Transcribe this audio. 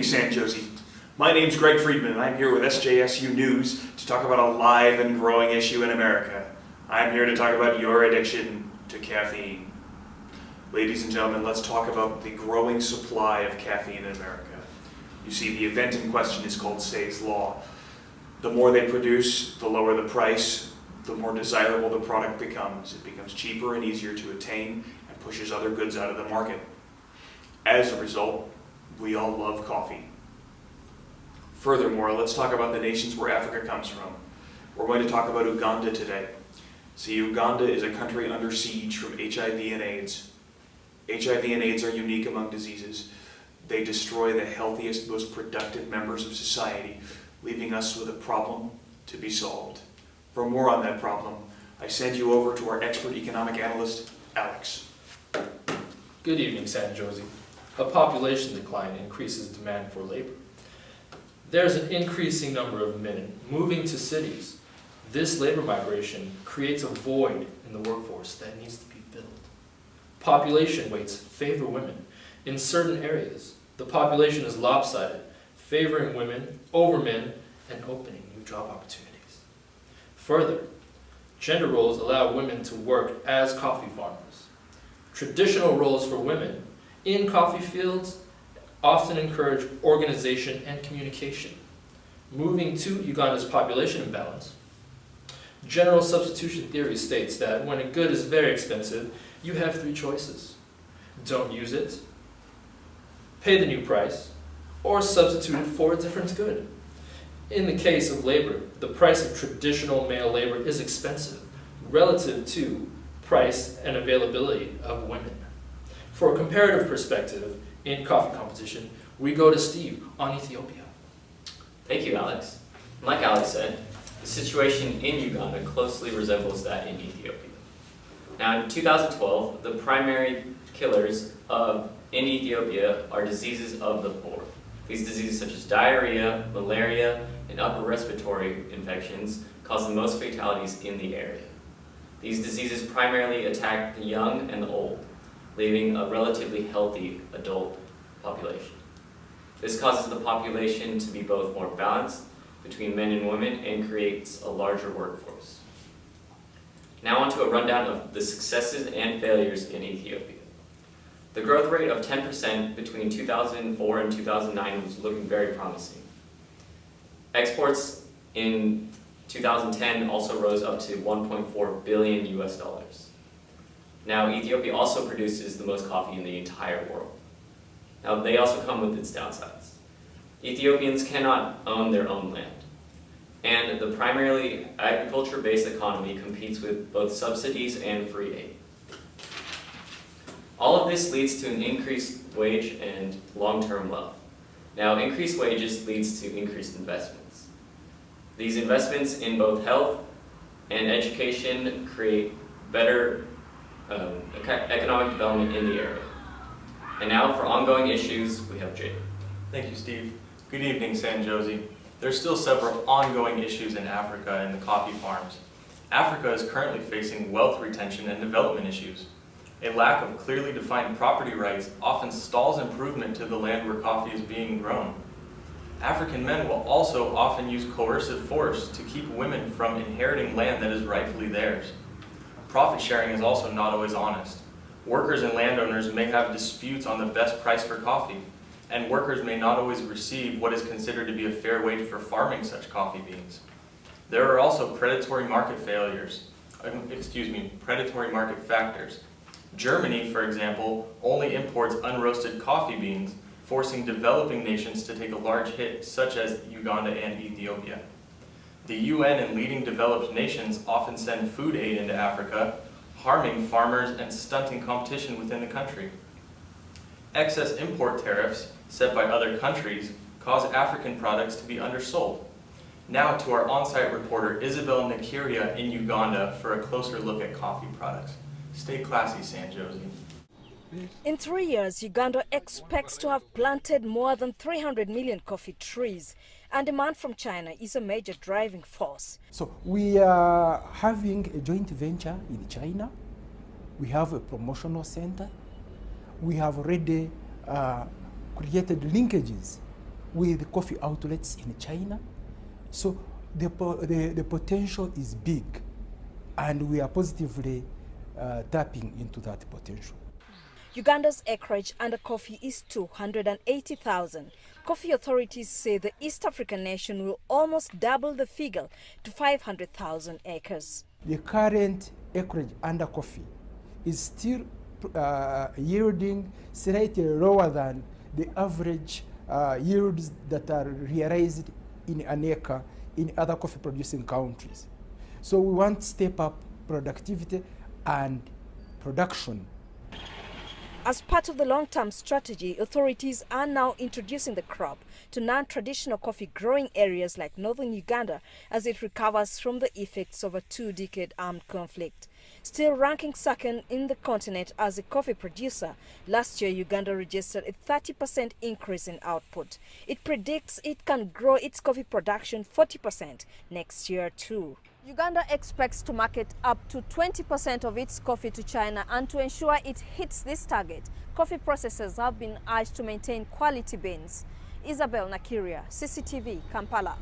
San Jose. My name's Greg Friedman, and I'm here with SJSU News to talk about a live and growing issue in America. I'm here to talk about your addiction to caffeine. Ladies and gentlemen, let's talk about the growing supply of caffeine in America. You see, the event in question is called Say's Law. The more they produce, the lower the price, the more desirable the product becomes. It becomes cheaper and easier to attain and pushes other goods out of the market. As a result, we all love coffee. Furthermore, let's talk about the nations where Africa comes from. We're going to talk about Uganda today. See, Uganda is a country under siege from HIV and AIDS. HIV and AIDS are unique among diseases. They destroy the healthiest, most productive members of society, leaving us with a problem to be solved. For more on that problem, I send you over to our expert economic analyst, Alex. Good evening, San Jose. A population decline increases demand for labor. There's an increasing number of men moving to cities. This labor migration creates a void in the workforce that needs to be filled. Population weights favor women. In certain areas, the population is lopsided, favoring women over men and opening new job opportunities. Further, gender roles allow women to work as coffee farmers. Traditional roles for women in coffee fields often encourage organization and communication. Moving to Uganda's population imbalance, general substitution theory states that when a good is very expensive, you have three choices. Don't use it, pay the new price, or substitute it for a different good. In the case of labor, the price of traditional male labor is expensive relative to price and availability of women. For a comparative perspective in coffee competition, we go to Steve on Ethiopia. Thank you, Alex. Like Alex said, the situation in Uganda closely resembles that in Ethiopia. Now, in 2012, the primary killers in Ethiopia are diseases of the poor. These diseases such as diarrhea, malaria, and upper respiratory infections cause the most fatalities in the area. These diseases primarily attack the young and the old, leaving a relatively healthy adult population. This causes the population to be both more balanced between men and women and creates a larger workforce. Now onto a rundown of the successes and failures in Ethiopia. The growth rate of 10% between 2004 and 2009 was looking very promising. Exports in 2010 also rose up to 1.4 billion US dollars. Now, Ethiopia also produces the most coffee in the entire world. Now, they also come with its downsides. Ethiopians cannot own their own land, and the primarily agriculture-based economy competes with both subsidies and free aid. All of this leads to an increased wage and long-term wealth. Now, increased wages leads to increased investments. These investments in both health and education create better economic development in the area. And now for ongoing issues, we have Jake. Thank you, Steve. Good evening, San Jose. There's still several ongoing issues in Africa and the coffee farms. Africa is currently facing wealth retention and development issues. A lack of clearly defined property rights often stalls improvement to the land where coffee is being grown. African men will also often use coercive force to keep women from inheriting land that is rightfully theirs. Profit sharing is also not always honest. Workers and landowners may have disputes on the best price for coffee, and workers may not always receive what is considered to be a fair wage for farming such coffee beans. There are also predatory market factors. Germany, for example, only imports unroasted coffee beans, forcing developing nations to take a large hit, such as Uganda and Ethiopia. The UN and leading developed nations often send food aid into Africa, harming farmers and stunting competition within the country. Excess import tariffs set by other countries cause African products to be undersold. Now to our on-site reporter Isabel Nakiria in Uganda for a closer look at coffee products. Stay classy, San Jose. In 3 years, Uganda expects to have planted more than 300 million coffee trees, and demand from China is a major driving force. So we are having a joint venture in China. We have a promotional center. We have already created linkages with coffee outlets in China. So the potential is big, and we are positively tapping into that potential. Uganda's acreage under coffee is 280,000. Coffee authorities say the East African nation will almost double the figure to 500,000 acres. The current acreage under coffee is still yielding slightly lower than the average yields that are realized in an acre in other coffee producing countries. So we want to step up productivity and production. As part of the long-term strategy, authorities are now introducing the crop to non-traditional coffee growing areas like northern Uganda as it recovers from the effects of a two-decade armed conflict. Still ranking second in the continent as a coffee producer, last year Uganda registered a 30% increase in output. It predicts it can grow its coffee production 40% next year too. Uganda expects to market up to 20% of its coffee to China, and to ensure it hits this target, coffee processors have been urged to maintain quality beans. Isabel Nakiria, CCTV, Kampala.